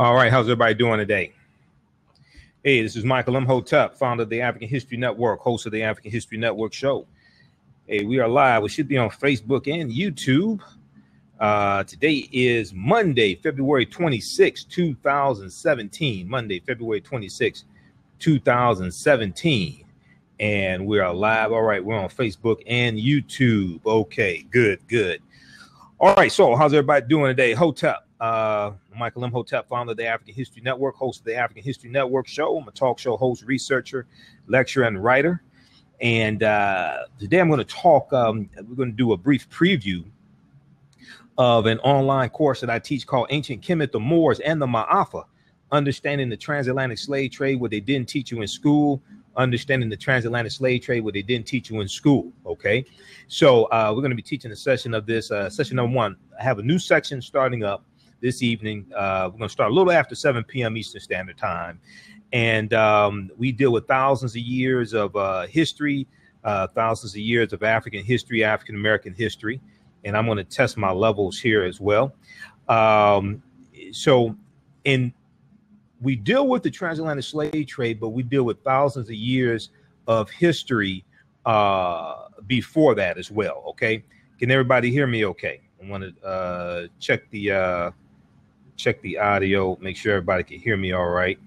All right, how's everybody doing today? Hey, this is Michael Imhotep, founder of the African History Network, host of the African History Network show. Hey, we are live. We should be on Facebook and YouTube. Today is Monday, February 26, 2017. Monday, February 26, 2017. And we are live. All right, we're on Facebook and YouTube. Okay, good. All right, so how's everybody doing today? Hotep. Michael Imhotep, founder of the African History Network, host of the African History Network show. I'm a talk show host, researcher, lecturer, and writer. And today I'm going to talk, we're going to do a brief preview of an online course that I teach called Ancient Kemet, the Moors, and the Maafa, Understanding the Transatlantic Slave Trade, what they didn't teach you in school, Understanding the Transatlantic Slave Trade, what they didn't teach you in school. Okay, so we're going to be teaching a session of this, session number one. I have a new section starting up this evening. We're going to start a little after 7 p.m. Eastern Standard Time. And we deal with thousands of years of history, thousands of years of African history, African-American history. And I'm going to test my levels here as well. We deal with the transatlantic slave trade, but we deal with thousands of years of history before that as well. Okay. Can everybody hear me okay? I want to check the audio, make sure everybody can hear me all right.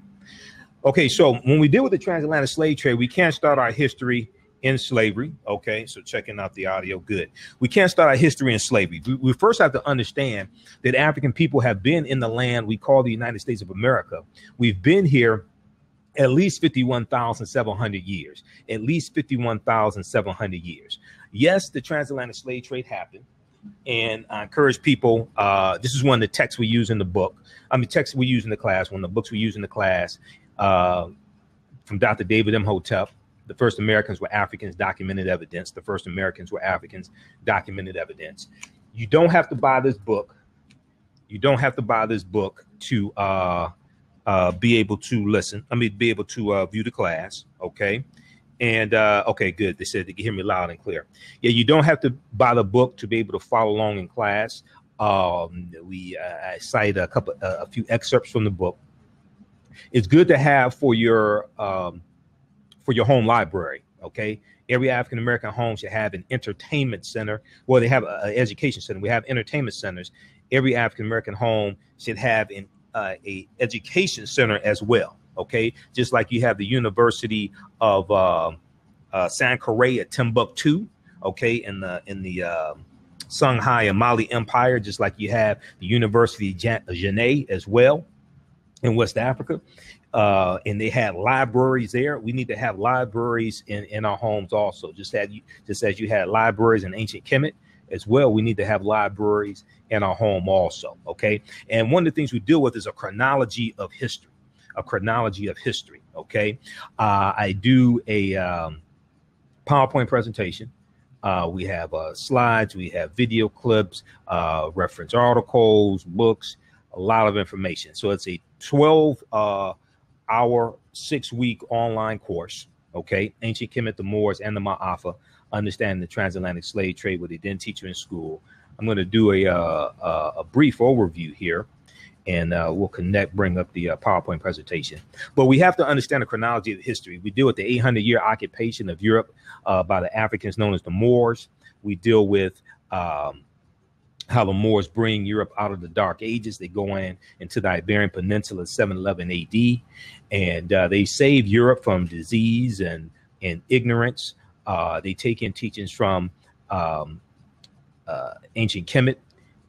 Okay, so when we deal with the transatlantic slave trade, we can't start our history in slavery. Okay, so checking out the audio, good. We can't start our history in slavery. We first have to understand that African people have been in the land we call the United States of America. We've been here at least 51,700 years, at least 51,700 years. Yes, the transatlantic slave trade happened. And I encourage people, this is one of the texts we use in the book. Texts we use in the class, one of the books we use in the class from Dr. David Imhotep. The first Americans were Africans, documented evidence. The first Americans were Africans, documented evidence. You don't have to buy this book. You don't have to buy this book to be able to listen. Be able to view the class. Okay. And okay, good. They said they can hear me loud and clear. Yeah, you don't have to buy the book to be able to follow along in class. I cite a few excerpts from the book. It's good to have for your home library. Okay, every African American home should have an entertainment center. Well, they have an education center. We have entertainment centers. Every African American home should have a education center as well. Okay, just like you have the University of Sankore at Timbuktu, okay, in the Songhai and Mali Empire, just like you have the University of Janneh as well in West Africa, and they had libraries there. We need to have libraries in our homes also, just as you had libraries in ancient Kemet as well. We need to have libraries in our home also. Okay, and one of the things we deal with is a chronology of history. Okay. I do a PowerPoint presentation. We have slides, we have video clips, reference articles, books, a lot of information. So it's a 12-hour, 6-week online course. Okay. Ancient Kemet, the Moors, and the Maafa, Understanding the Transatlantic Slave Trade, what they didn't teach you in school. I'm going to do a brief overview here. And we'll bring up the PowerPoint presentation. But we have to understand the chronology of history. We deal with the 800-year occupation of Europe by the Africans known as the Moors. We deal with how the Moors bring Europe out of the Dark Ages. They go into the Iberian Peninsula 711 AD, and they save Europe from disease and ignorance. They take in teachings from ancient Kemet.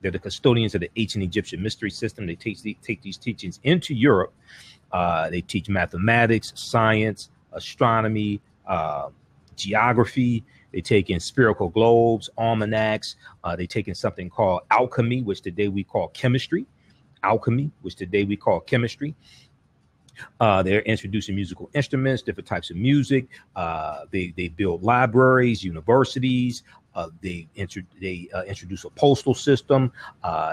They're the custodians of the ancient Egyptian mystery system. They take these teachings into Europe. They teach mathematics, science, astronomy, geography. They take in spherical globes, almanacs. They take in something called alchemy, which today we call chemistry. They're introducing musical instruments, different types of music. They build libraries, universities. They introduce a postal system,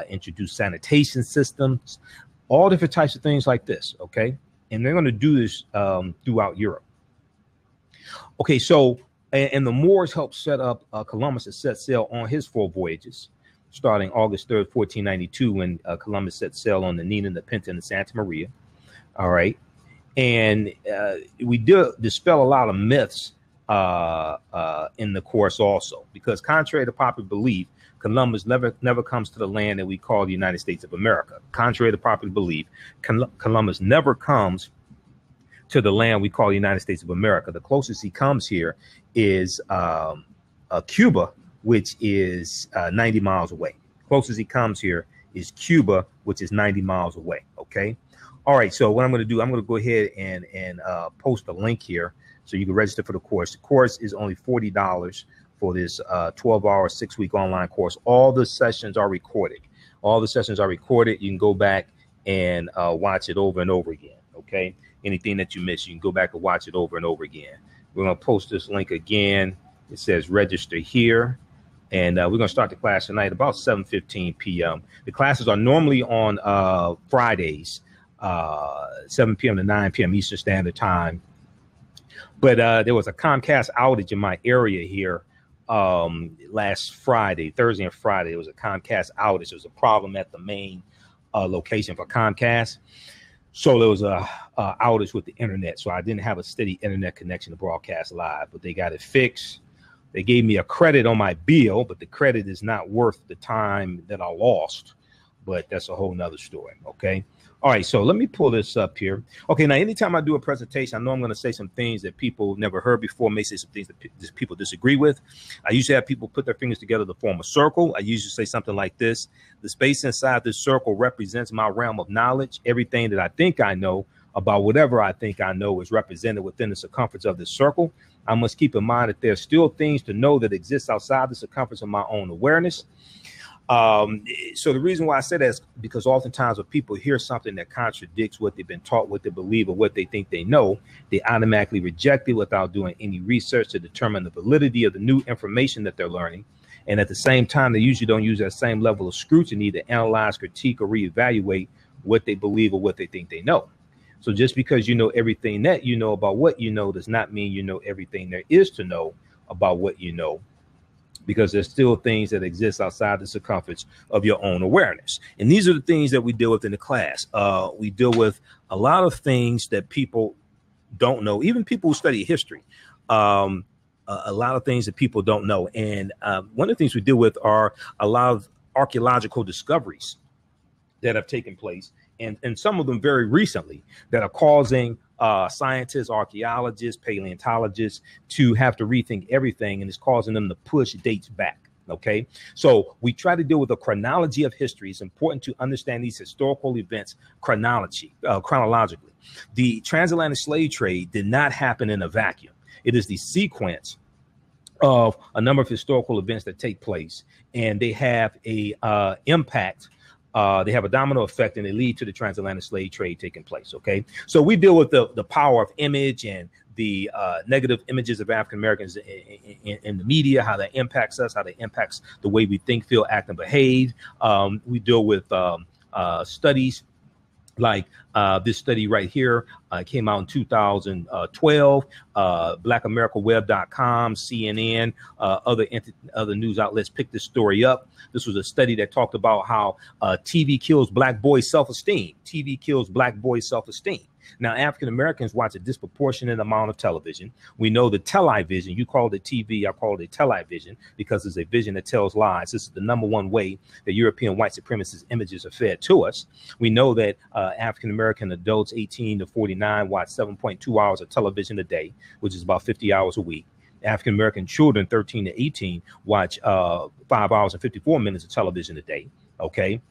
introduce sanitation systems, all different types of things like this. Okay. And they're going to do this throughout Europe. Okay. So, and the Moors helped set up Columbus to set sail on his 4 voyages. starting August 3rd, 1492, when Columbus set sail on the Nina, the Pinta, and the Santa Maria. All right. And we do dispel a lot of myths in the course also, because contrary to popular belief, Columbus never comes to the land that we call the United States of America. Contrary to popular belief, Columbus never comes to the land we call the United States of America. The closest he comes here is Cuba, which is 90 miles away. Closest he comes here is Cuba, which is 90 miles away. Okay. All right. So what I'm going to do, I'm going to go ahead and post a link here so you can register for the course. The course is only $40 for this 12-hour, 6-week online course. All the sessions are recorded. All the sessions are recorded. You can go back and watch it over and over again. Okay. Anything that you miss, you can go back and watch it over and over again. We're going to post this link again. It says register here. And we're going to start the class tonight about 7:15 p.m. The classes are normally on Fridays, 7 p.m. to 9 p.m. Eastern Standard Time. But there was a Comcast outage in my area here last Friday, Thursday and Friday. There was a Comcast outage. There was a problem at the main location for Comcast. So there was a outage with the internet. So I didn't have a steady internet connection to broadcast live, but they got it fixed. They gave me a credit on my bill, but the credit is not worth the time that I lost. But that's a whole nother story. Okay. All right. So let me pull this up here. Okay. Now, anytime I do a presentation, I know I'm going to say some things that people never heard before, may say some things that people disagree with. I usually have people put their fingers together to form a circle. I usually say something like this. The space inside this circle represents my realm of knowledge. Everything that I think I know about whatever I think I know is represented within the circumference of this circle. I must keep in mind that there are still things to know that exist outside the circumference of my own awareness. So the reason why I say that is because oftentimes when people hear something that contradicts what they've been taught, what they believe, or what they think they know, they automatically reject it without doing any research to determine the validity of the new information that they're learning. And at the same time, they usually don't use that same level of scrutiny to analyze, critique, or reevaluate what they believe or what they think they know. So just because you know everything that you know about what you know does not mean you know everything there is to know about what you know, because there's still things that exist outside the circumference of your own awareness. And these are the things that we deal with in the class. We deal with a lot of things that people don't know, even people who study history, a lot of things that people don't know. And one of the things we deal with are a lot of archaeological discoveries that have taken place, and some of them very recently, that are causing scientists, archaeologists, paleontologists to have to rethink everything, and it's causing them to push dates back. Okay, so we try to deal with a chronology of history. It's important to understand these historical events chronologically. The transatlantic slave trade did not happen in a vacuum. It is the sequence of a number of historical events that take place, and they have a impact. They have a domino effect, and they lead to the transatlantic slave trade taking place. Okay, so we deal with the power of image and the negative images of African Americans in the media, how that impacts us, how that impacts the way we think, feel, act, and behave. We deal with studies like this study right here came out in 2012. BlackAmericaWeb.com, CNN, other news outlets picked this story up. This was a study that talked about how TV kills black boys' self-esteem. TV kills black boys' self-esteem. Now, African Americans watch a disproportionate amount of television. We know the television, you call it TV, I call it television, because it's a vision that tells lies. This is the number one way that European white supremacist images are fed to us. We know that African American adults 18 to 49 watch 7.2 hours of television a day, which is about 50 hours a week. African American children 13 to 18 watch 5 hours and 54 minutes of television a day. Okay,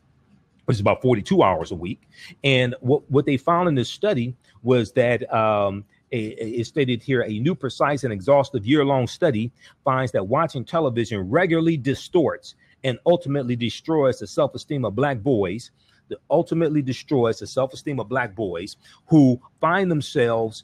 which is about 42 hours a week. And what they found in this study was that it stated here, a new, precise, and exhaustive year-long study finds that watching television regularly distorts and ultimately destroys the self-esteem of black boys. Ultimately destroys the self-esteem of black boys who find themselves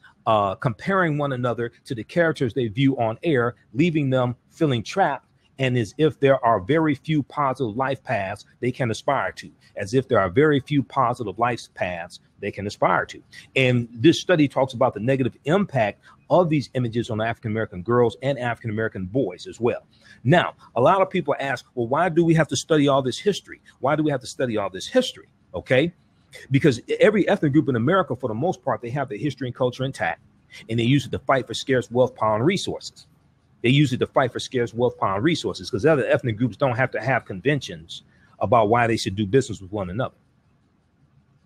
comparing one another to the characters they view on air, leaving them feeling trapped and as if there are very few positive life paths they can aspire to, as if there are very few positive life paths they can aspire to. And this study talks about the negative impact of these images on African-American girls and African-American boys as well. Now, a lot of people ask, well, why do we have to study all this history? Why do we have to study all this history? Okay, because every ethnic group in America, for the most part, they have their history and culture intact, and they use it to fight for scarce wealth, power, and resources. They use it to fight for scarce wealth, power, and resources, because other ethnic groups don't have to have conventions about why they should do business with one another.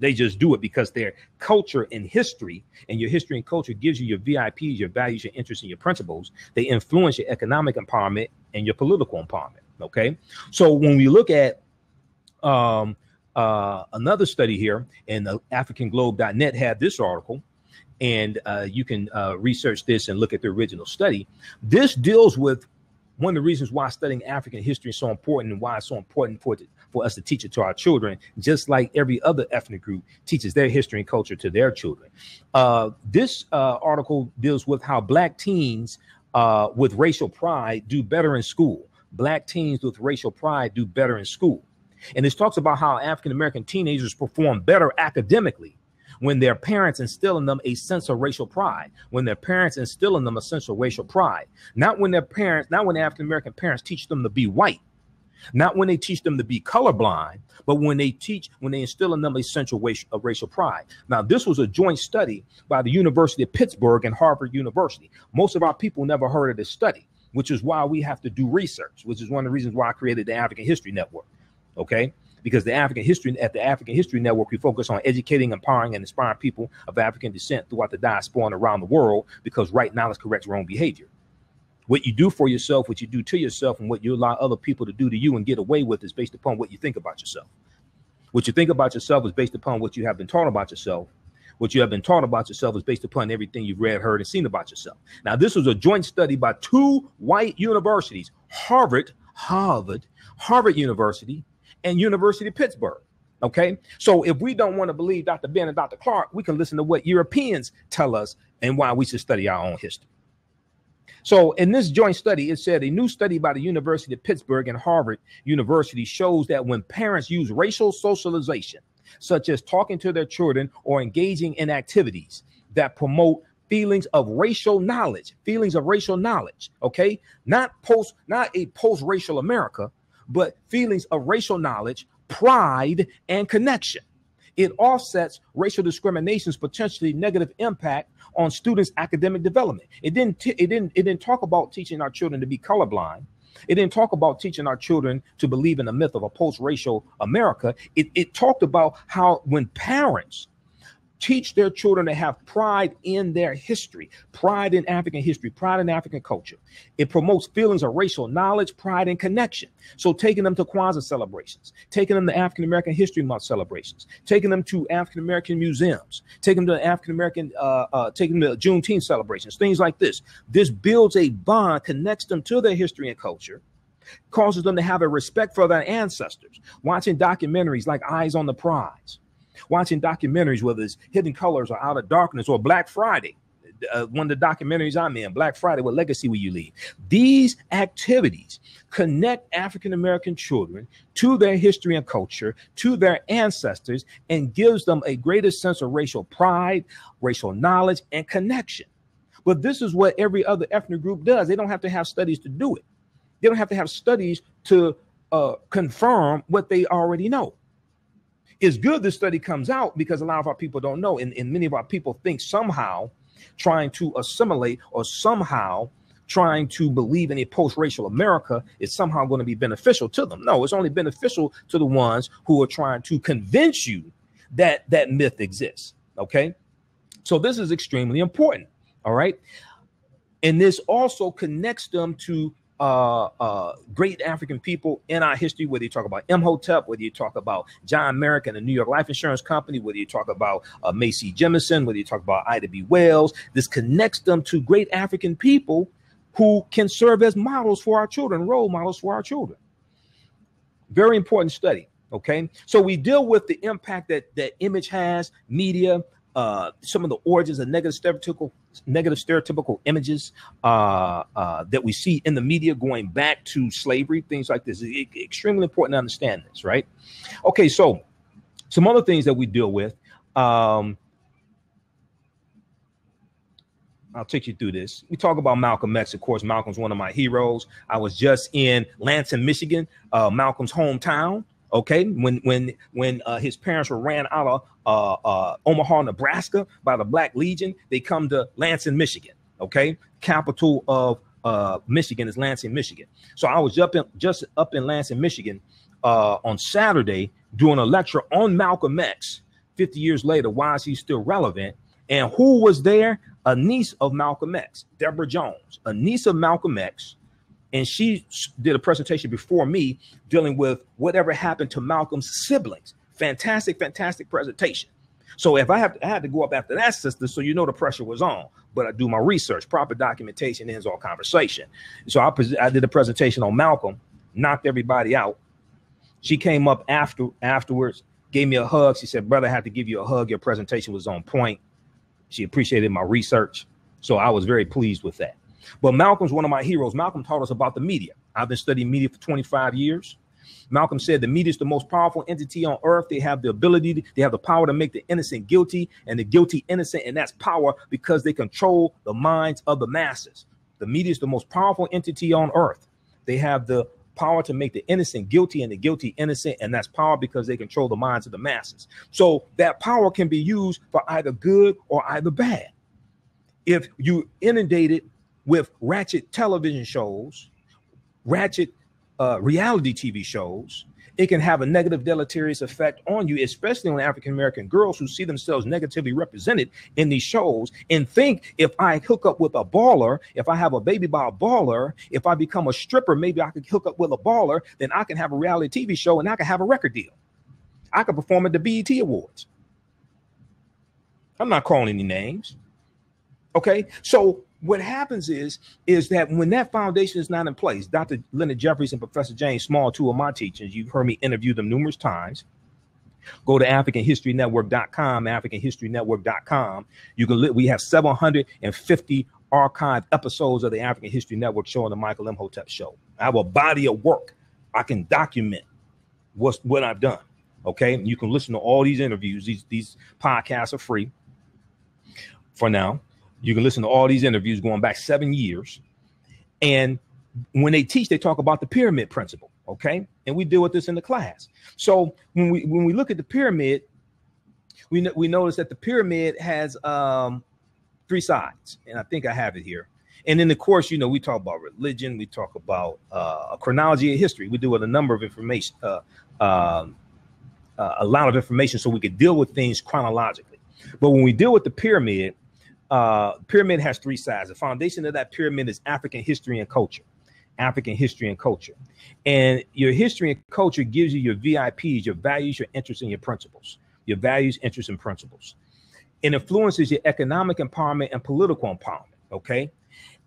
They just do it because their culture and history, and your history and culture gives you your VIPs, your values, your interests, and your principles. They influence your economic empowerment and your political empowerment. Okay, so when we look at another study here, and the AfricanGlobe.net had this article, and you can research this and look at the original study. This deals with one of the reasons why studying African history is so important, and why it's so important for us to teach it to our children, just like every other ethnic group teaches their history and culture to their children. This article deals with how Black teens with racial pride do better in school. Black teens with racial pride do better in school. And this talks about how African-American teenagers perform better academically when their parents instill in them a sense of racial pride, when their parents instill in them a sense of racial pride, not when African-American parents teach them to be white, not when they teach them to be colorblind, but when they instill in them a sense of racial pride. Now, this was a joint study by the University of Pittsburgh and Harvard University. Most of our people never heard of this study, which is why we have to do research, which is one of the reasons why I created the African History Network. Okay, because the African History Network, we focus on educating, empowering, and inspiring people of African descent throughout the diaspora and around the world, because right knowledge corrects wrong behavior. What you do for yourself, what you do to yourself, and what you allow other people to do to you and get away with is based upon what you think about yourself. What you think about yourself is based upon what you have been taught about yourself. What you have been taught about yourself is based upon everything you've read, heard, and seen about yourself. Now, this was a joint study by two white universities, Harvard University, and University of Pittsburgh. Okay, so if we don't want to believe Dr. Ben and Dr. Clark, we can listen to what Europeans tell us and why we should study our own history. So in this joint study, it said a new study by the University of Pittsburgh and Harvard University shows that when parents use racial socialization, such as talking to their children or engaging in activities that promote feelings of racial knowledge, okay, not a post-racial America, but feelings of racial knowledge, pride, and connection. It offsets racial discrimination's potentially negative impact on students' academic development. It didn't talk about teaching our children to be colorblind. It didn't talk about teaching our children to believe in the myth of a post-racial America. It talked about how when parents teach their children to have pride in their history, pride in African history, pride in African culture, it promotes feelings of racial knowledge, pride, and connection. So taking them to Kwanzaa celebrations, taking them to African American History Month celebrations, taking them to African American museums, taking them to taking them to Juneteenth celebrations, things like this. This builds a bond, connects them to their history and culture, causes them to have a respect for their ancestors. Watching documentaries like Eyes on the Prize, watching documentaries, whether it's Hidden Colors or Out of Darkness or Black Friday, one of the documentaries I'm in, Black Friday, What Legacy Will You Leave? These activities connect African-American children to their history and culture, to their ancestors, and gives them a greater sense of racial pride, racial knowledge, and connection. But this is what every other ethnic group does. They don't have to have studies to do it. They don't have to have studies to confirm what they already know. It's good this study comes out because a lot of our people don't know. And many of our people think somehow trying to assimilate or somehow trying to believe in a post-racial America is somehow going to be beneficial to them. No, it's only beneficial to the ones who are trying to convince you that that myth exists. Okay, so this is extremely important. All right. And this also connects them to great African people in our history, whether you talk about Imhotep, whether you talk about John Merrick and the New York Life Insurance Company, whether you talk about Macy Jemison, whether you talk about Ida B. Wells. This connects them to great African people who can serve as models for our children, role models for our children. Very important study. Okay, so we deal with the impact that image has, media, some of the origins of negative stereotypical images that we see in the media going back to slavery, things like this. It's extremely important to understand this, right? Okay, so some other things that we deal with. I'll take you through this. We talk about Malcolm X. Of course, Malcolm's one of my heroes. I was just in Lansing, Michigan, Malcolm's hometown. Okay, when his parents were ran out of Omaha, Nebraska by the Black Legion, they come to Lansing, Michigan. Okay, capital of Michigan is Lansing, Michigan. So I was just up in Lansing, Michigan on Saturday doing a lecture on Malcolm X. 50 years later, why is he still relevant? And who was there? A niece of Malcolm X, Deborah Jones, a niece of Malcolm X. And she did a presentation before me dealing with whatever happened to Malcolm's siblings. Fantastic, fantastic presentation. So if I had to go up after that, sister, so you know the pressure was on. But I do my research. Proper documentation ends all conversation. So I did a presentation on Malcolm, knocked everybody out. She came up afterwards, gave me a hug. She said, brother, I had to give you a hug. Your presentation was on point. She appreciated my research. So I was very pleased with that. But Malcolm's one of my heroes. Malcolm taught us about the media. I've been studying media for 25 years. Malcolm said the media is the most powerful entity on earth. They have the power to make the innocent guilty and the guilty innocent. And that's power because they control the minds of the masses. The media is the most powerful entity on earth. They have the power to make the innocent guilty and the guilty innocent. And that's power because they control the minds of the masses. So that power can be used for either good or either bad. If you inundated with ratchet television shows, ratchet reality TV shows, it can have a negative deleterious effect on you, especially on African-American girls who see themselves negatively represented in these shows and think if I hook up with a baller, if I have a baby by a baller, if I become a stripper, maybe I could hook up with a baller, then I can have a reality TV show and I can have a record deal. I could perform at the BET Awards. I'm not calling any names. Okay, so what happens is that when that foundation is not in place, Dr. Leonard Jeffries and Professor James Small, two of my teachers, you've heard me interview them numerous times. Go to AfricanHistoryNetwork.com, AfricanHistoryNetwork.com. We have 750 archived episodes of the African History Network show on the Michael Imhotep show. I have a body of work. I can document what I've done. Okay, and you can listen to all these interviews. These podcasts are free for now. You can listen to all these interviews going back 7 years. And when they teach, they talk about the pyramid principle. Okay. And we deal with this in the class. So when we look at the pyramid, we notice that the pyramid has 3 sides. And I think I have it here. And in the course, we talk about religion. We talk about a chronology of history. We deal with a number of information, a lot of information so we could deal with things chronologically. But when we deal with the pyramid has 3 sides. The foundation of that pyramid is African history and culture. African history and culture. And your history and culture gives you your VIPs, your values, your interests, and your principles. Your values, interests, and principles. It influences your economic empowerment and political empowerment. Okay.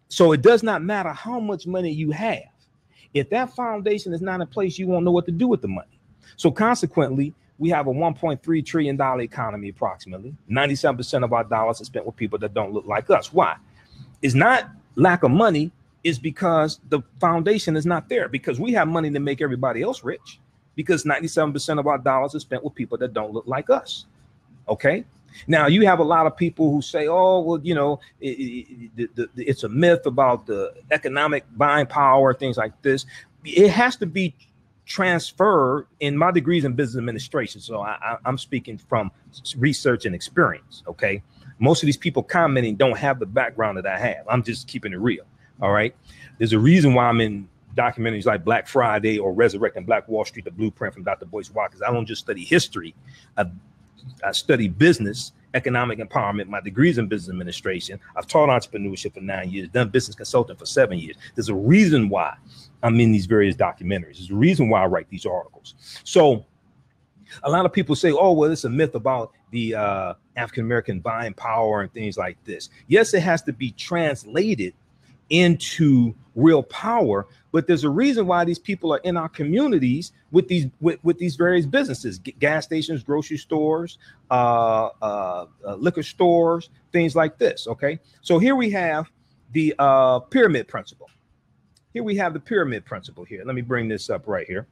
So it does not matter how much money you have. If that foundation is not in place, you won't know what to do with the money. So consequently, we have a $1.3 trillion economy, approximately. 97% of our dollars are spent with people that don't look like us. Why? It's not lack of money. It's because the foundation is not there, because we have money to make everybody else rich, because 97% of our dollars are spent with people that don't look like us. Okay. Now you have a lot of people who say, oh, well, it's a myth about the economic buying power, things like this. It has to be transferred. In my degrees in business administration, so I'm speaking from research and experience. Okay, most of these people commenting don't have the background that I have. I'm just keeping it real. All right, there's a reason why I'm in documentaries like Black Friday or Resurrecting Black Wall Street, the blueprint from Dr. Boyce Watkins. I don't just study history. I study business, economic empowerment. My degrees in business administration. I've taught entrepreneurship for 9 years, done business consulting for 7 years. There's a reason why I'm in these various documentaries. There's a reason why I write these articles. So a lot of people say, oh, well, it's a myth about the African-American buying power and things like this. Yes, it has to be translated into real power. But there's a reason why these people are in our communities with these various businesses, gas stations, grocery stores, liquor stores, things like this. Okay, so here we have the pyramid principle. Here we have the pyramid principle here. Let me bring this up right here.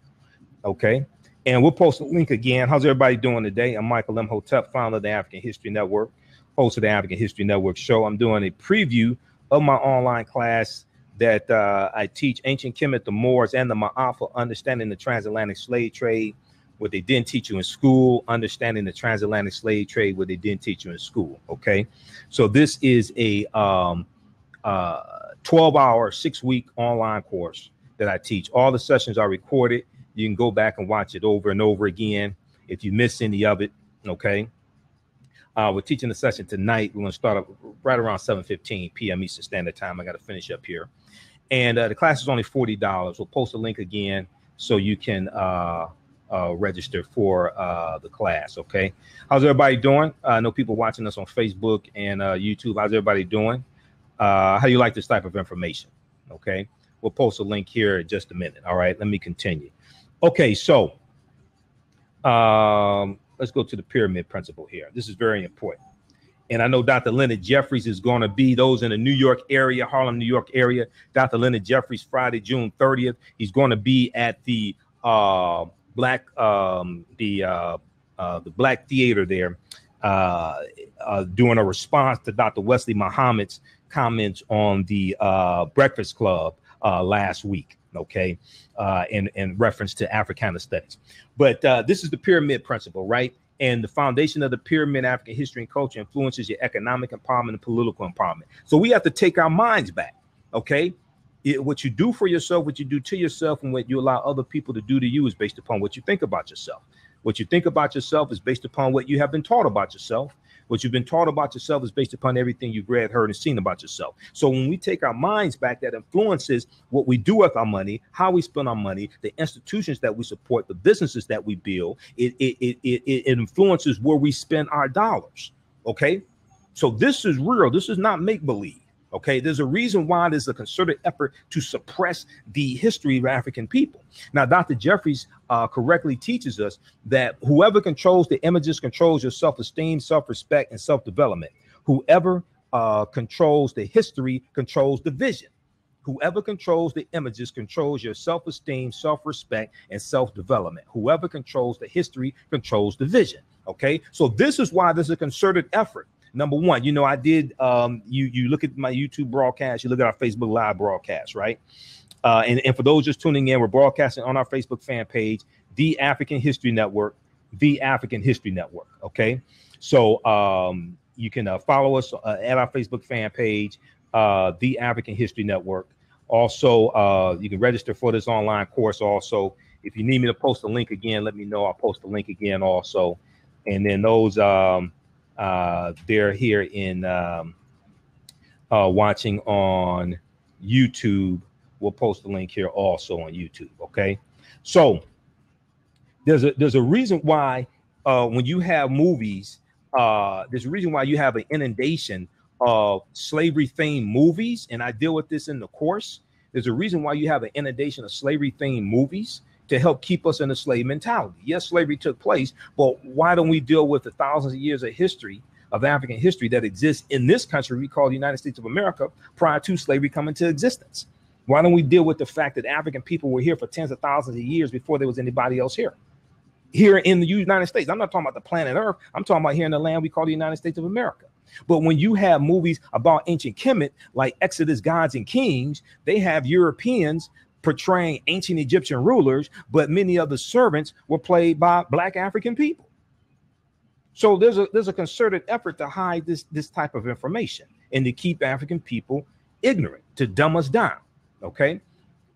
Okay, and we'll post a link again. How's everybody doing today? I'm Michael Imhotep, founder of the African History Network, host of the African History Network show. I'm doing a preview of my online class that I teach, Ancient Kemet, the Moors, and the Maafa, understanding the transatlantic slave trade, what they didn't teach you in school, understanding the transatlantic slave trade, what they didn't teach you in school. Okay, so this is a 12-hour, 6-week online course that I teach. All the sessions are recorded. You can go back and watch it over and over again if you miss any of it. Okay. We're teaching the session tonight. We're going to start up right around 7:15 p.m. Eastern Standard Time. I got to finish up here. And the class is only $40. We'll post a link again so you can register for the class. Okay. How's everybody doing? I know people watching us on Facebook and YouTube. How's everybody doing? How do you like this type of information? Okay. We'll post a link here in just a minute. All right. Let me continue. Okay. So let's go to the pyramid principle here. This is very important. And I know Dr. Leonard Jeffries is going to be, those in the New York area, Harlem, New York area, Dr. Leonard Jeffries, Friday, June 30th. He's going to be at the Black Theater there, doing a response to Dr. Wesley Muhammad's comments on the Breakfast Club last week. Okay, in reference to Africana studies. But this is the pyramid principle, right? And the foundation of the pyramid, African history and culture, influences your economic empowerment and political empowerment. So we have to take our minds back. Okay, what you do for yourself, what you do to yourself, and what you allow other people to do to you is based upon what you think about yourself. What you think about yourself is based upon what you have been taught about yourself. What you've been taught about yourself is based upon everything you've read, heard, and seen about yourself. So when we take our minds back, that influences what we do with our money, how we spend our money, the institutions that we support, the businesses that we build. It influences where we spend our dollars. Okay, so this is real. This is not make-believe. Okay, there's a reason why there's a concerted effort to suppress the history of African people. Now, Dr. Jeffries correctly teaches us that whoever controls the images controls your self-esteem, self-respect, and self-development. Whoever controls the history controls the vision. Whoever controls the images controls your self-esteem, self-respect, and self-development. Whoever controls the history controls the vision. Okay, so this is why there's a concerted effort. Number one, you know, I did, you look at my YouTube broadcast, you look at our Facebook Live broadcast, right? And for those just tuning in, we're broadcasting on our Facebook fan page, The African History Network, The African History Network, okay? So you can follow us at our Facebook fan page, The African History Network. Also, you can register for this online course also. If you need me to post a link again, let me know. I'll post a link again also. And then those... they're here in watching on YouTube. We'll post the link here also on YouTube. Okay, so there's a reason why when you have movies, there's a reason why you have an inundation of slavery themed movies, and I deal with this in the course. There's a reason why you have an inundation of slavery themed movies to help keep us in a slave mentality. Yes, slavery took place, but why don't we deal with the thousands of years of history, of African history that exists in this country we call the United States of America prior to slavery coming to existence? Why don't we deal with the fact that African people were here for tens of thousands of years before there was anybody else here? Here in the United States. I'm not talking about the planet Earth. I'm talking about here in the land we call the United States of America. But when you have movies about ancient Kemet, like Exodus, Gods and Kings, they have Europeans portraying ancient Egyptian rulers, but many of the servants were played by Black African people. So there's a concerted effort to hide this type of information and to keep African people ignorant, to dumb us down. Okay,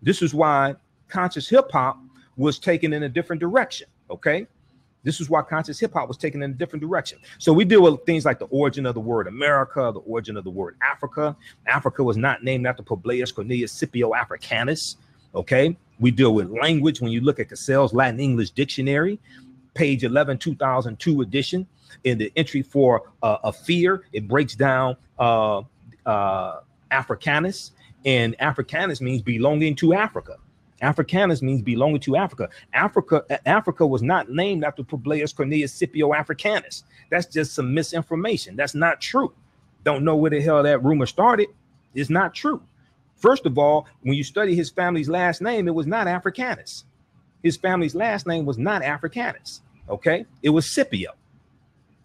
this is why conscious hip hop was taken in a different direction. Okay, this is why conscious hip hop was taken in a different direction. So we deal with things like the origin of the word America, the origin of the word Africa. Africa was not named after Publius Cornelius Scipio Africanus. Okay, we deal with language. When you look at Cassell's Latin English Dictionary, page 11, 2002 edition, in the entry for a fear, it breaks down Africanus And Africanus means belonging to Africa. Africanus means belonging to Africa. Africa was not named after Publius Cornelius Scipio Africanus. That's just some misinformation. That's not true. Don't know where the hell that rumor started. It's not true. First of all, when you study his family's last name, it was not Africanus. His family's last name was not Africanus. Okay, it was Scipio.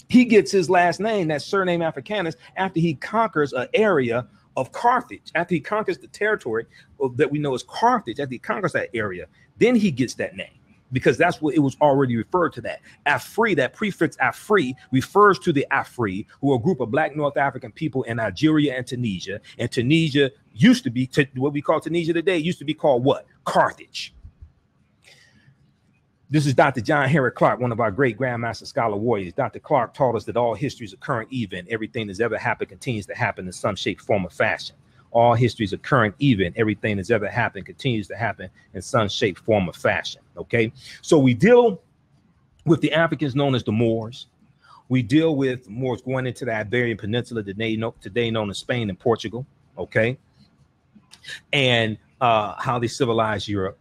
He gets his last name, that surname Africanus, after he conquers an area of Carthage. After he conquers the territory that we know as Carthage, after he conquers that area, then he gets that name, because that's what it was already referred to. That Afri, that prefix Afri, refers to the Afri, who are a group of Black North African people in Algeria and Tunisia. And Tunisia used to be, what we call Tunisia today, used to be called what? Carthage. This is Dr. John Henry Clark, one of our great Grandmaster Scholar Warriors. Dr. Clark taught us that all history is a current event. Everything that's ever happened continues to happen in some shape, form, or fashion. All history is a current event. Everything that's ever happened continues to happen in some shape, form, or fashion. Okay, so we deal with the Africans known as the Moors. We deal with Moors going into the Iberian Peninsula, today known as Spain and Portugal. Okay, and how they civilized Europe.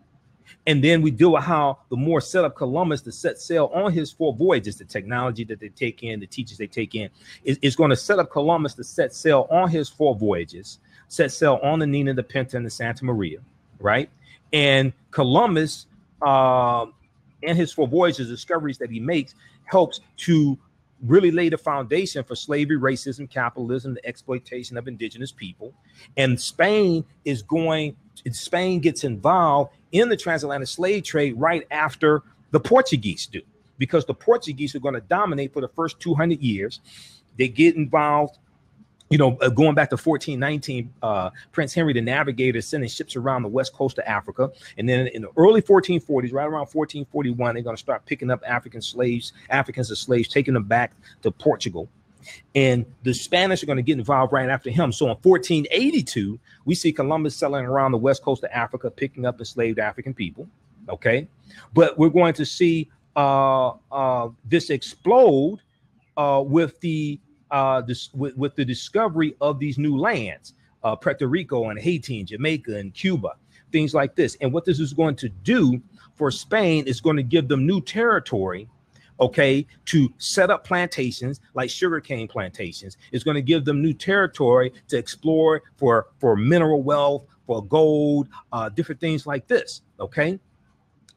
And then we deal with how the Moors set up Columbus to set sail on his 4 voyages. The technology that they take in, the teachers they take in, is going to set up Columbus to set sail on his 4 voyages, set sail on the Nina, the Pinta, and the Santa Maria, right? And Columbus, in his 4 voyages, discoveries that he makes, helps to really lay the foundation for slavery, racism, capitalism, the exploitation of indigenous people. And Spain gets involved in the transatlantic slave trade right after the Portuguese do, because the Portuguese are going to dominate for the first 200 years. They get involved, going back to 1419, Prince Henry the Navigator sending ships around the west coast of Africa. And then in the early 1440s, right around 1441, they're going to start picking up Africans as slaves, taking them back to Portugal. And the Spanish are going to get involved right after him. So in 1482, we see Columbus sailing around the west coast of Africa, picking up enslaved African people. Okay, but we're going to see this explode with the discovery of these new lands, Puerto Rico and Haiti and Jamaica and Cuba, things like this. And what this is going to do for Spain is going to give them new territory, okay, to set up plantations like sugarcane plantations. It's going to give them new territory to explore for mineral wealth, for gold, different things like this, okay?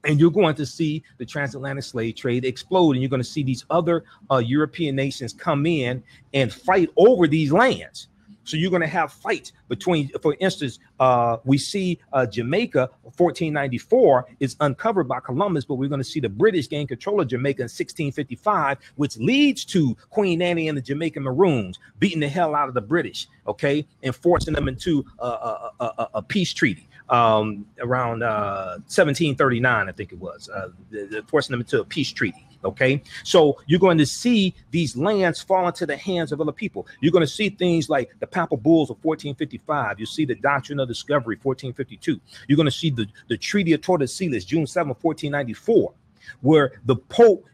And you're going to see the transatlantic slave trade explode, and you're going to see these other European nations come in and fight over these lands. So you're going to have fights between, for instance, we see Jamaica, 1494 is uncovered by Columbus, but we're going to see the British gain control of Jamaica in 1655, which leads to Queen Anne and the Jamaican Maroons beating the hell out of the British, okay, and forcing them into a peace treaty around 1739, I think it was, forcing them into a peace treaty. Okay, so you're going to see these lands fall into the hands of other people. You're going to see things like the Papal Bulls of 1455. You see the Doctrine of Discovery, 1452. You're going to see the Treaty of Tordesillas, June 7, 1494, where the Pope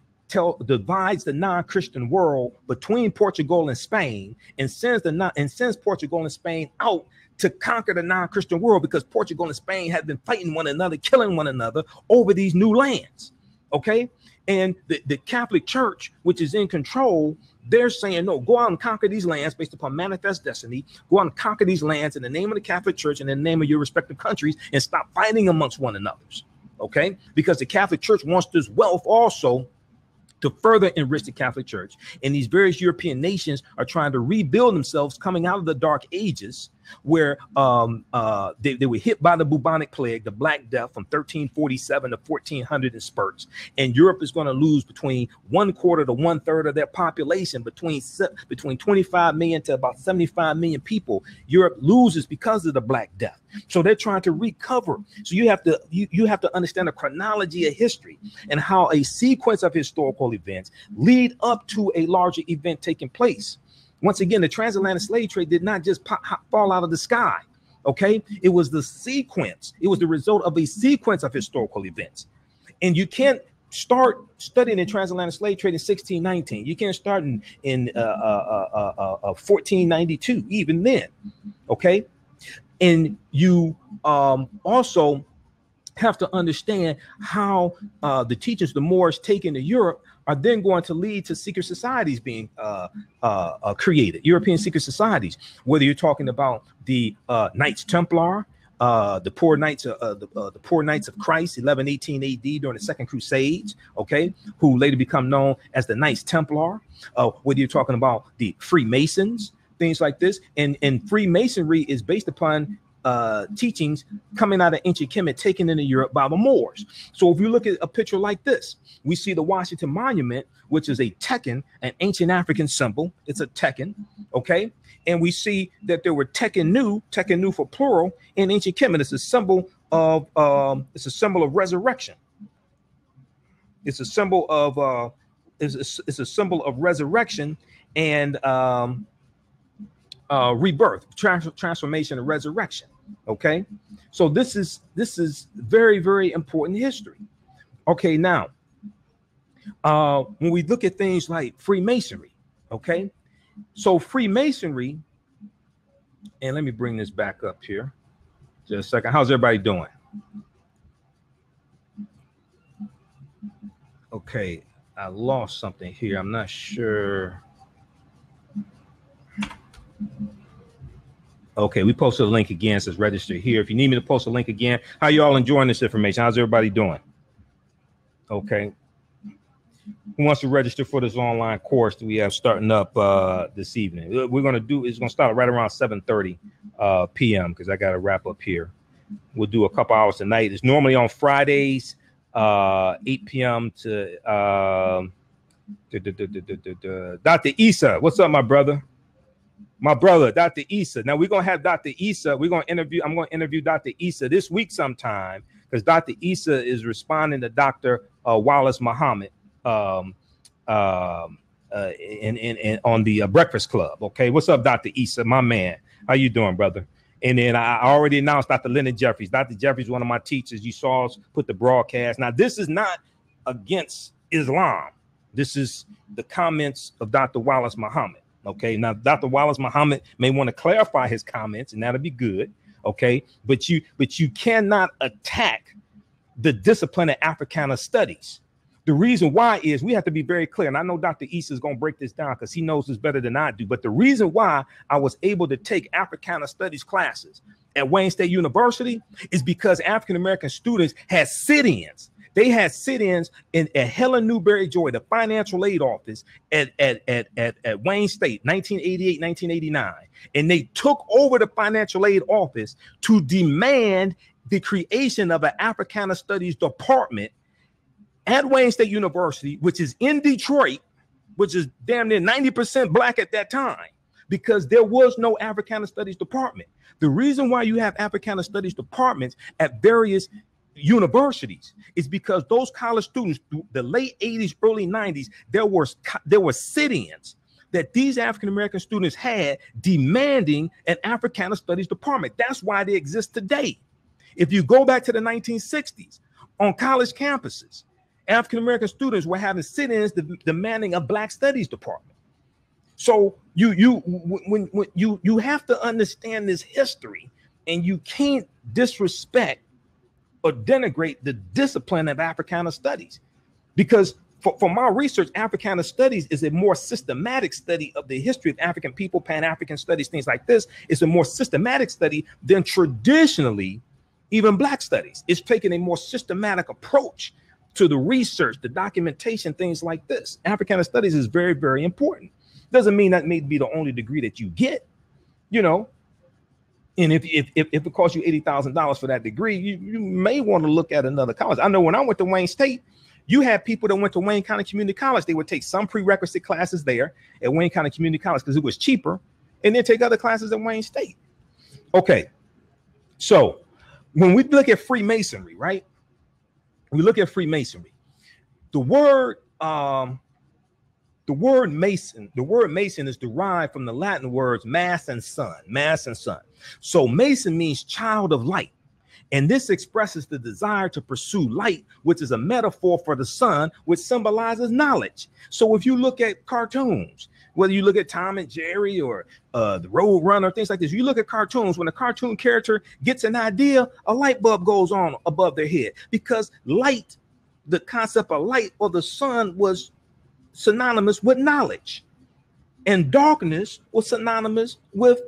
divides the non-Christian world between Portugal and Spain, and sends Portugal and Spain out to conquer the non-Christian world, because Portugal and Spain have been fighting one another, killing one another over these new lands. Okay. And the Catholic Church, which is in control, they're saying, no, go out and conquer these lands based upon manifest destiny. Go out and conquer these lands in the name of the Catholic Church and in the name of your respective countries, and stop fighting amongst one another. Okay, because the Catholic Church wants this wealth also to further enrich the Catholic Church. And these various European nations are trying to rebuild themselves coming out of the Dark Ages, where they were hit by the bubonic plague, the Black Death, from 1347 to 1400 in spurts. And Europe is going to lose between 1/4 to 1/3 of their population, between 25 million to about 75 million people. Europe loses because of the Black Death. So they're trying to recover. So you have to understand the chronology of history and how a sequence of historical events lead up to a larger event taking place. Once again, the transatlantic slave trade did not just fall out of the sky. Okay, it was the sequence. It was the result of a sequence of historical events. And you can't start studying the transatlantic slave trade in 1619. You can't start in 1492, even then. Okay, And you also have to understand how the teachings the Moors taken to Europe are then going to lead to secret societies being created, European secret societies, whether you're talking about the Knights Templar, the poor knights of Christ, 1118 AD during the Second Crusades, okay, who later become known as the Knights Templar, whether you're talking about the Freemasons, things like this. And Freemasonry is based upon teachings coming out of ancient Kemet taken into Europe by the Moors. So if you look at a picture like this, we see the Washington Monument, which is a tekken, an ancient African symbol. It's a tekken, okay? And we see that there were tekken for plural, in ancient Kemet. It's a symbol of resurrection. It's a symbol of it's a symbol of resurrection and rebirth, transformation, and resurrection. Okay, so this is very, very important history. Okay, now when we look at things like Freemasonry, okay, so Freemasonry, and let me bring this back up here just a second. How's everybody doing? Okay, I lost something here. I'm not sure. Okay, we posted a link again. It says register here. If you need me to post a link again, how you all enjoying this information? How's everybody doing? Okay. Who wants to register for this online course that we have starting up this evening? We're going to start right around 7:30 p.m. because I got to wrap up here. We'll do a couple hours tonight. It's normally on Fridays, 8 p.m. to Dr. Issa. What's up, my brother? My brother, Dr. Issa. Now we're going to have Dr. Issa. I'm going to interview Dr. Issa this week sometime because Dr. Issa is responding to Dr. Wallace Muhammad on the Breakfast Club. Okay. What's up, Dr. Issa, my man? How you doing, brother? And then I already announced Dr. Leonard Jeffries. Dr. Jeffries, one of my teachers. You saw us put the broadcast. Now, this is not against Islam. This is the comments of Dr. Wallace Muhammad. Okay, now Dr. Wallace Muhammad may want to clarify his comments, and that'll be good. Okay, but you cannot attack the discipline of Africana studies. The reason why is we have to be very clear, and I know Dr. Issa is going to break this down because he knows this better than I do. But the reason why I was able to take Africana studies classes at Wayne State University is because African American students had sit-ins. They had sit-ins at Helen Newberry Joy, the financial aid office at Wayne State, 1988, 1989. And they took over the financial aid office to demand the creation of an Africana Studies department at Wayne State University, which is in Detroit, which is damn near 90% black at that time, because there was no Africana Studies department. The reason why you have Africana Studies departments at various universities is because those college students, the late 80s, early 90s, there were sit-ins that these African-American students had demanding an Africana Studies department. That's why they exist today. If you go back to the 1960s on college campuses, African-American students were having sit-ins demanding a Black Studies department. So you have to understand this history, and you can't disrespect or denigrate the discipline of Africana studies, because for my research, Africana studies is a more systematic study of the history of African people, Pan-African studies, things like this. It's a more systematic study than traditionally even Black studies. It's taking a more systematic approach to the research, the documentation, things like this. Africana studies is very, very important. Doesn't mean that may be the only degree that you get, you know. And if it costs you $80,000 for that degree, you may want to look at another college. I know when I went to Wayne State, you had people that went to Wayne County Community College. They would take some prerequisite classes there at Wayne County Community College because it was cheaper, and then take other classes at Wayne State. Okay, so when we look at Freemasonry, right? We look at Freemasonry. The word Mason is derived from the Latin words mass and sun, mass and sun. So Mason means child of light. And this expresses the desire to pursue light, which is a metaphor for the sun, which symbolizes knowledge. So if you look at cartoons, whether you look at Tom and Jerry or the Road Runner, things like this, you look at cartoons, when a cartoon character gets an idea, a light bulb goes on above their head, because light, the concept of light or the sun, was synonymous with knowledge, and darkness was synonymous with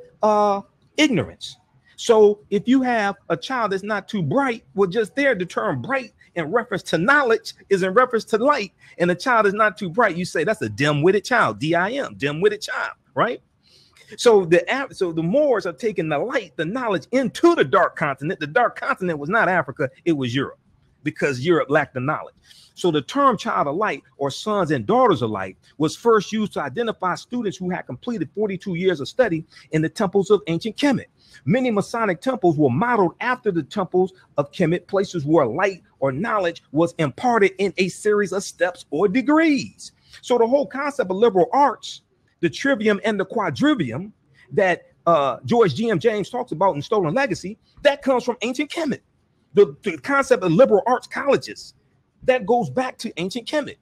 ignorance. So if you have a child that's not too bright, well, just there, the term bright in reference to knowledge is in reference to light, and the child is not too bright, you say that's a dim-witted child, D-I-M, dim-witted child, right? So the Moors are taking the light, the knowledge, into the dark continent. The dark continent was not Africa, it was Europe, because Europe lacked the knowledge. So the term child of light, or sons and daughters of light, was first used to identify students who had completed 42 years of study in the temples of ancient Kemet. Many Masonic temples were modeled after the temples of Kemet, places where light or knowledge was imparted in a series of steps or degrees. So the whole concept of liberal arts, the trivium and the quadrivium that George G.M. James talks about in Stolen Legacy, that comes from ancient Kemet. The concept of liberal arts colleges, that goes back to ancient Kemet.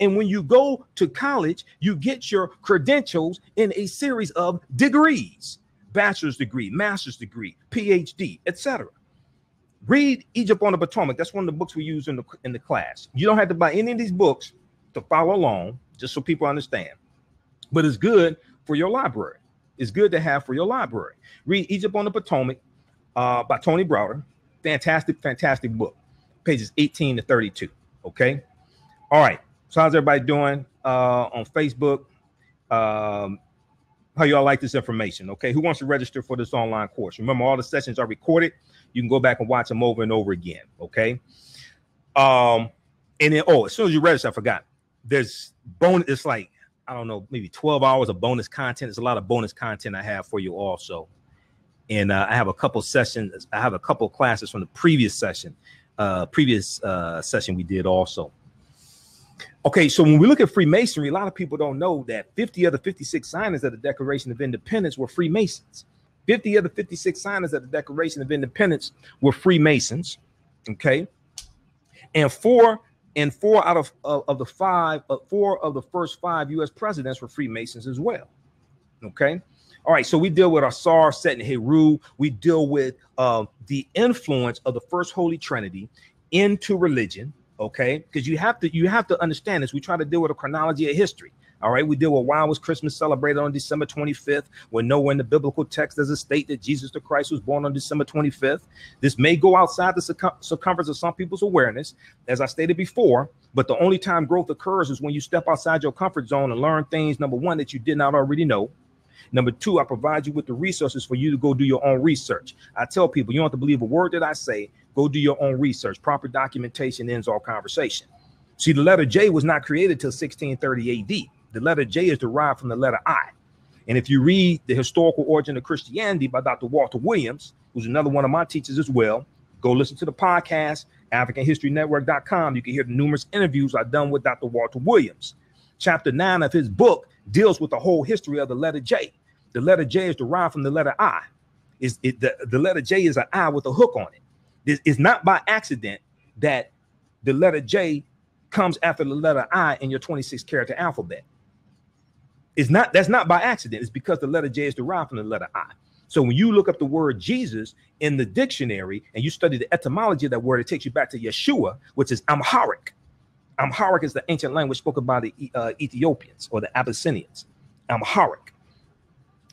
And when you go to college, you get your credentials in a series of degrees: bachelor's degree, master's degree, PhD, etc. Read Egypt on the Potomac. That's one of the books we use in the class. You don't have to buy any of these books to follow along, just so people understand. But it's good for your library. It's good to have for your library. Read Egypt on the Potomac by Tony Browder. Fantastic, fantastic book. Pages 18 to 32. Okay. All right. So how's everybody doing on Facebook? How y'all like this information? Okay. Who wants to register for this online course? Remember, all the sessions are recorded. You can go back and watch them over and over again. Okay. And then, as soon as you register, I forgot, there's bonus. It's like, I don't know, maybe 12 hours of bonus content. There's a lot of bonus content I have for you also. And I have a couple sessions. I have a couple classes from the previous session we did also. Okay, so when we look at Freemasonry, a lot of people don't know that 50 of the 56 signers of the Declaration of Independence were Freemasons. 50 of the 56 signers of the Declaration of Independence were Freemasons. Okay, and four out of the first 5 U.S. presidents were Freemasons as well. Okay. All right, so we deal with Asar, Set, and Heru. We deal with the influence of the First Holy Trinity into religion, okay? Because you have to understand this. We try to deal with a chronology of history. All right, we deal with why was Christmas celebrated on December 25th, when nowhere in the biblical text does it state that Jesus the Christ was born on December 25th. This may go outside the circumference of some people's awareness, as I stated before, but the only time growth occurs is when you step outside your comfort zone and learn things, number one, that you did not already know. Number two, I provide you with the resources for you to go do your own research. I tell people, you don't have to believe a word that I say. Go do your own research. Proper documentation ends all conversation. See, the letter J was not created till 1630 AD. The letter J is derived from the letter I. And if you read The Historical Origin of Christianity by Dr. Walter Williams, who's another one of my teachers as well, go listen to the podcast, AfricanHistoryNetwork.com. You can hear the numerous interviews I've done with Dr. Walter Williams. Chapter 9 of his book deals with the whole history of the letter J. The letter J is derived from the letter I. The letter J is an I with a hook on it. It's not by accident that the letter J comes after the letter I in your 26-character alphabet. That's not by accident. It's because the letter J is derived from the letter I. So when you look up the word Jesus in the dictionary and you study the etymology of that word, it takes you back to Yeshua, which is Amharic. Amharic is the ancient language spoken by the Ethiopians or the Abyssinians. Amharic.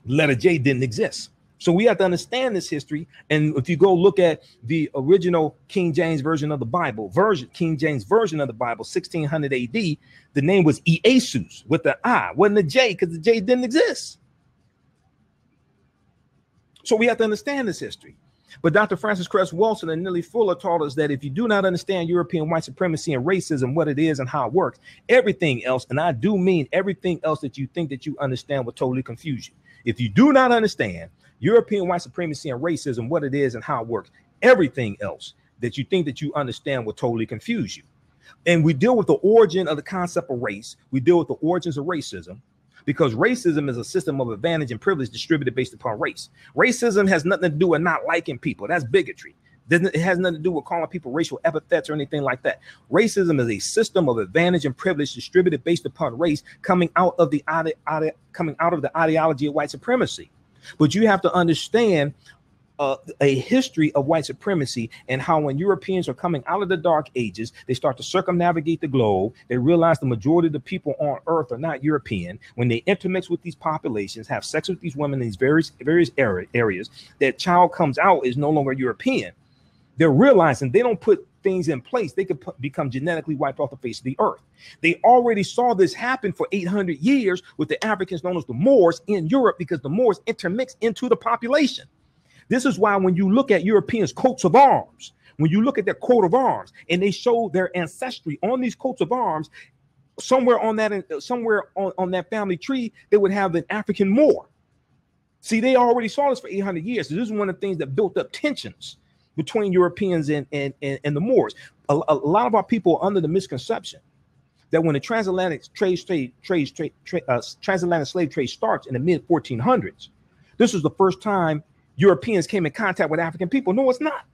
Letter J didn't exist. So we have to understand this history. And if you go look at the original King James version of the Bible, King James version of the Bible, 1600 AD, the name was Iesus with the I, wasn't the J, because the J didn't exist. So we have to understand this history. But Dr. Francis Cress Wilson and Nellie Fuller taught us that if you do not understand European white supremacy and racism, what it is and how it works, everything else, and I do mean everything else that you think that you understand, will totally confuse you. If you do not understand European white supremacy and racism, what it is and how it works, everything else that you think that you understand will totally confuse you. And we deal with the origin of the concept of race. We deal with the origins of racism, because racism is a system of advantage and privilege distributed based upon race. Racism has nothing to do with not liking people. That's bigotry. It has nothing to do with calling people racial epithets or anything like that. Racism is a system of advantage and privilege distributed based upon race coming out of the ideology of white supremacy. But you have to understand a history of white supremacy and how when Europeans are coming out of the Dark Ages, they start to circumnavigate the globe. They realize the majority of the people on Earth are not European. When they intermix with these populations, have sex with these women in these various areas, that child comes out is no longer European. They're realizing they don't put things in place, they could become genetically wiped off the face of the earth. They already saw this happen for 800 years with the Africans known as the Moors in Europe, because the Moors intermixed into the population. This is why when you look at Europeans' coats of arms, when you look at their coat of arms and they show their ancestry on these coats of arms, somewhere on that family tree, they would have an African Moor. See, they already saw this for 800 years. So this is one of the things that built up tensions between Europeans and the Moors. A lot of our people are under the misconception that when the transatlantic transatlantic slave trade starts in the mid 1400s, this was the first time Europeans came in contact with African people. No, it's not.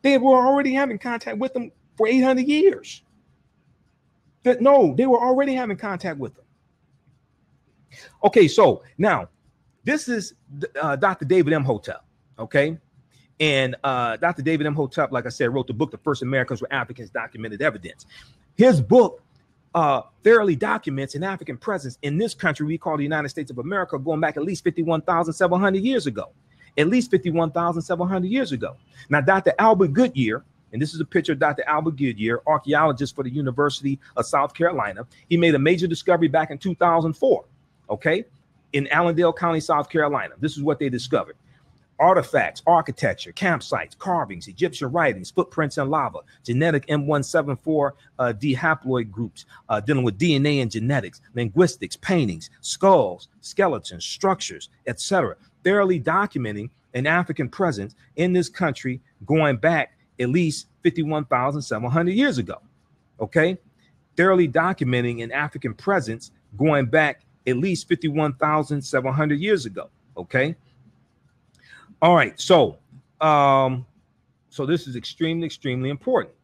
They were already having contact with them for 800 years. No, they were already having contact with them. Okay, so now this is Dr. David Imhotep, okay? And Dr. David Imhotep, like I said, wrote the book, The First Americans Were Africans, Documented Evidence. His book thoroughly documents an African presence in this country we call the United States of America, going back at least 51,700 years ago. At least 51,700 years ago. Now, Dr. Albert Goodyear, and this is a picture of Dr. Albert Goodyear, archaeologist for the University of South Carolina. He made a major discovery back in 2004, okay, in Allendale County, South Carolina. This is what they discovered. Artifacts, architecture, campsites, carvings, Egyptian writings, footprints in lava, genetic M174D haploid groups, dealing with DNA and genetics, linguistics, paintings, skulls, skeletons, structures, etc., thoroughly documenting an African presence in this country going back at least 51,700 years ago. Okay, thoroughly documenting an African presence going back at least 51,700 years ago. Okay. All right. So, so this is extremely, extremely important.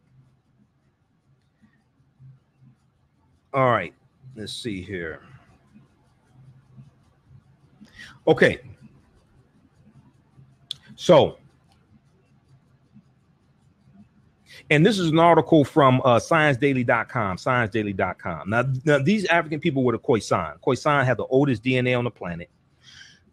All right. Let's see here. Okay. So, and this is an article from ScienceDaily.com, ScienceDaily.com. Now, these African people were the Khoisan. Khoisan have the oldest DNA on the planet.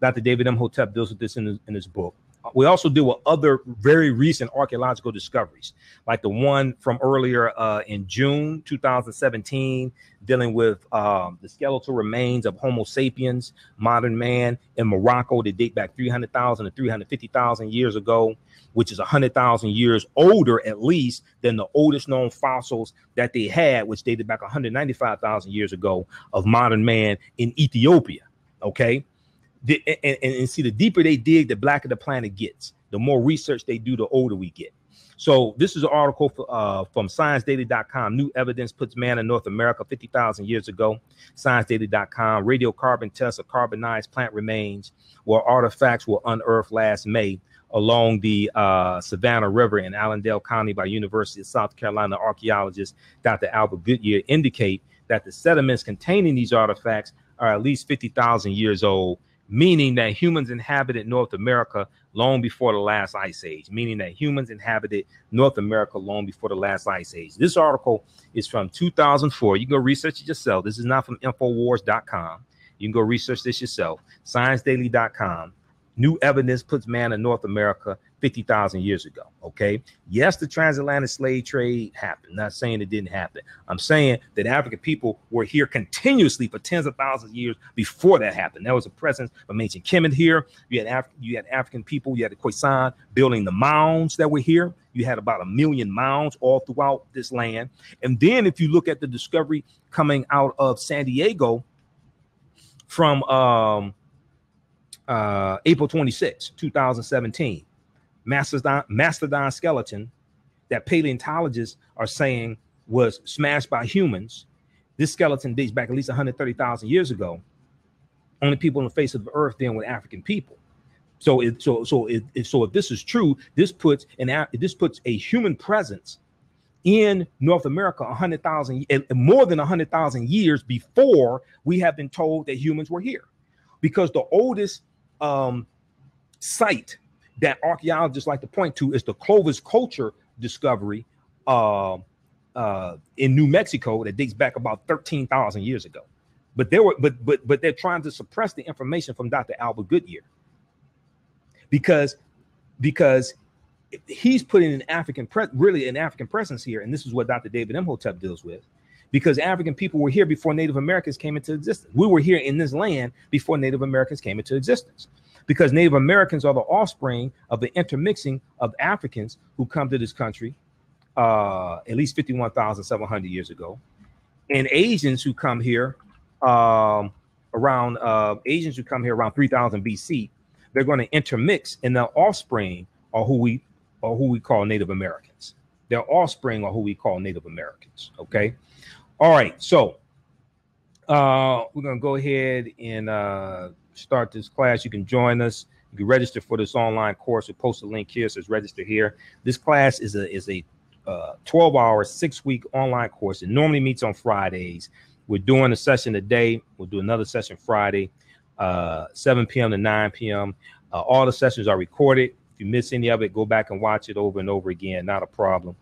Dr. David Imhotep deals with this in his book. We also deal with other very recent archaeological discoveries, like the one from earlier in June 2017, dealing with the skeletal remains of Homo sapiens, modern man in Morocco. They date back 300,000 to 350,000 years ago, which is 100,000 years older, at least, than the oldest known fossils that they had, which dated back 195,000 years ago, of modern man in Ethiopia. Okay. And see, the deeper they dig, the blacker the planet gets. The more research they do, the older we get. So this is an article from ScienceDaily.com. New evidence puts man in North America 50,000 years ago. ScienceDaily.com. Radiocarbon tests of carbonized plant remains where artifacts were unearthed last May along the Savannah River in Allendale County by University of South Carolina archaeologist Dr. Albert Goodyear indicate that the sediments containing these artifacts are at least 50,000 years old, meaning that humans inhabited North America long before the last ice age, This article is from 2004. You can go research it yourself. This is not from Infowars.com. You can go research this yourself. ScienceDaily.com. New evidence puts man in North America 50,000 years ago. Okay. Yes, the transatlantic slave trade happened. Not saying it didn't happen. I'm saying that African people were here continuously for tens of thousands of years before that happened. There was a presence of ancient Kemet here. You had African people. You had the Khoisan building the mounds that were here. You had about 1 million mounds all throughout this land. And then if you look at the discovery coming out of San Diego from April 26, 2017, mastodon skeleton that paleontologists are saying was smashed by humans. This skeleton dates back at least 130,000 years ago. Only people on the face of the earth then were African people. So if this is true, this puts a human presence in North America 100,000 more than 100,000 years before we have been told that humans were here, because the oldest site that archaeologists like to point to is the Clovis culture discovery in New Mexico that dates back about 13,000 years ago. But they're trying to suppress the information from Dr. Albert Goodyear because he's putting an African presence here, and this is what Dr. David Imhotep deals with, because African people were here before Native Americans came into existence. We were here in this land before Native Americans came into existence, because Native Americans are the offspring of the intermixing of Africans who come to this country at least 51,700 years ago, and Asians who come here around 3000 BC. They're going to intermix, and their offspring are who we call Native Americans. Their offspring are who we call Native Americans. Okay. All right. So we're going to go ahead and start this class. You can join us. You can register for this online course. We'll post a link here. It says register here. This class is a 12-hour, 6-week online course. It normally meets on Fridays. We're doing a session today. We'll do another session Friday, 7 p.m. to 9 p.m. All the sessions are recorded. If you miss any of it, go back and watch it over and over again. Not a problem.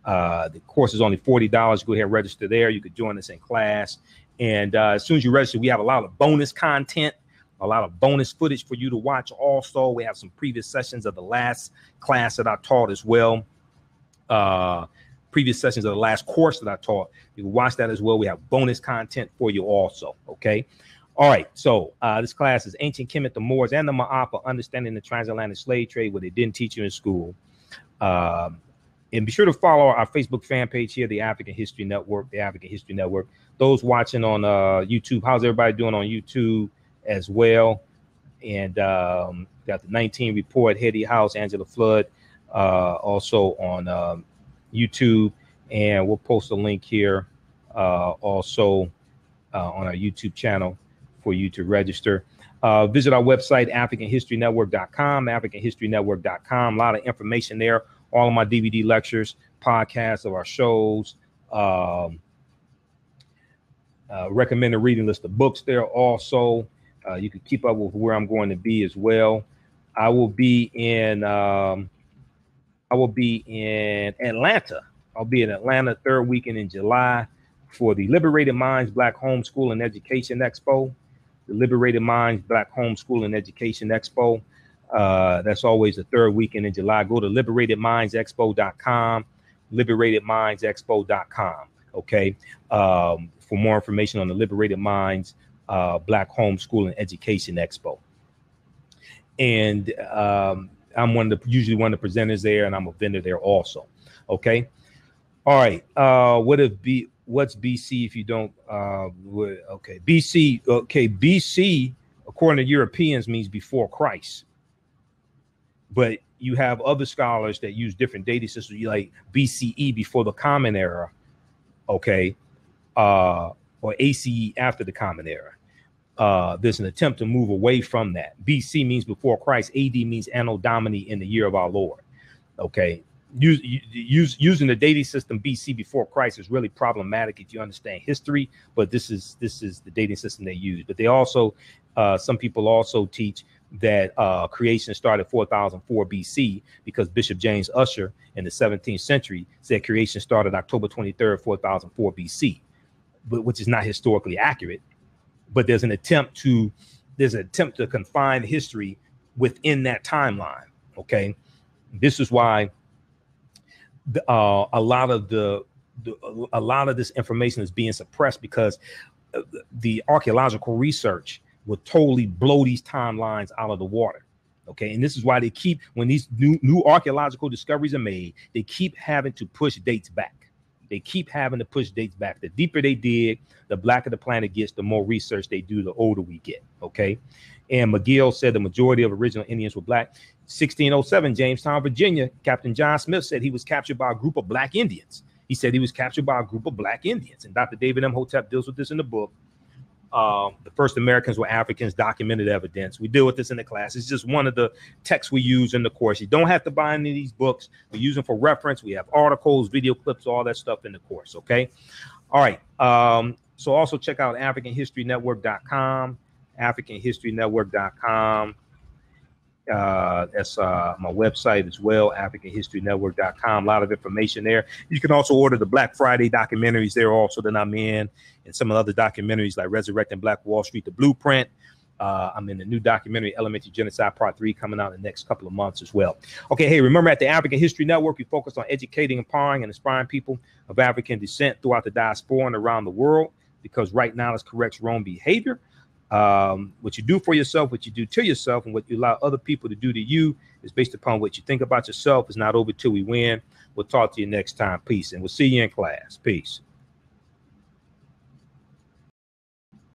The course is only $40. Go ahead and register there. You could join us in class. And as soon as you register, we have a lot of bonus content, a lot of bonus footage for you to watch. Also, we have some previous sessions of the last class that I taught as well. Previous sessions of the last course that I taught. You can watch that as well. We have bonus content for you also. Okay. All right. So this class is Ancient Kemet, the Moors, and the Maafa, Understanding the Transatlantic Slave Trade, what they didn't teach you in school. And be sure to follow our Facebook fan page here, the African History Network, the African History Network. Those watching on YouTube, how's everybody doing on YouTube as well? And got the 19 Report, Hetty House, Angela Flood, also on YouTube. And we'll post a link here also on our YouTube channel for you to register. Visit our website, AfricanHistoryNetwork.com, AfricanHistoryNetwork.com. A lot of information there. All of my DVD lectures, podcasts of our shows, recommended reading list of books there. Also, you can keep up with where I'm going to be as well. I will be in Atlanta. I'll be in Atlanta third weekend in July for the Liberated Minds Black Homeschool and Education Expo. The Liberated Minds Black Homeschool and Education Expo. That's always the third weekend in July. Go to liberatedmindsexpo.com, liberatedmindsexpo.com. Okay. For more information on the Liberated Minds Black Homeschool and Education Expo. And I'm usually one of the presenters there, and I'm a vendor there also. Okay. All right. What's BC if you don't? Okay. BC. Okay. BC, according to Europeans, means before Christ. But you have other scholars that use different dating systems, like BCE, before the Common Era, okay, or ACE, after the Common Era. There's an attempt to move away from that. BC means before Christ. AD means Anno Domini, in the year of our Lord. Okay, using the dating system BC, before Christ, is really problematic if you understand history. But this is the dating system they use. But they also, some people also teach that creation started 4004 BC, because Bishop James Ussher in the 17th century said creation started October 23rd, 4004 BC, but which is not historically accurate. But there's an attempt to confine history within that timeline. Okay, this is why a lot of this information is being suppressed, because the archaeological research will totally blow these timelines out of the water. Okay, and this is why they keep, when these new archaeological discoveries are made, they keep having to push dates back. They keep having to push dates back. The deeper they dig, the blacker the planet gets, the more research they do, the older we get. Okay, and McGill said the majority of original Indians were black. 1607, Jamestown, Virginia, Captain John Smith said he was captured by a group of black Indians. He said he was captured by a group of black Indians, and Dr. David Imhotep deals with this in the book. The first Americans were Africans, documented evidence. We deal with this in the class. It's just one of the texts we use in the course. You don't have to buy any of these books. We use them for reference. We have articles, video clips, all that stuff in the course. Okay. All right. So also check out AfricanHistoryNetwork.com, AfricanHistoryNetwork.com. That's my website as well, AfricanHistoryNetwork.com. A lot of information there. You can also order the Black Friday documentaries there also that I'm in, and some other documentaries like Resurrecting Black Wall Street, The Blueprint. I'm in the new documentary, Elementary Genocide Part 3, coming out in the next couple of months as well. Okay, hey, remember at the African History Network, we focus on educating, empowering, and inspiring people of African descent throughout the diaspora and around the world, because right knowledge corrects wrong behavior. What you do for yourself, what you do to yourself, and what you allow other people to do to you is based upon what you think about yourself. It's not over till we win. We'll talk to you next time. Peace. And we'll see you in class. Peace.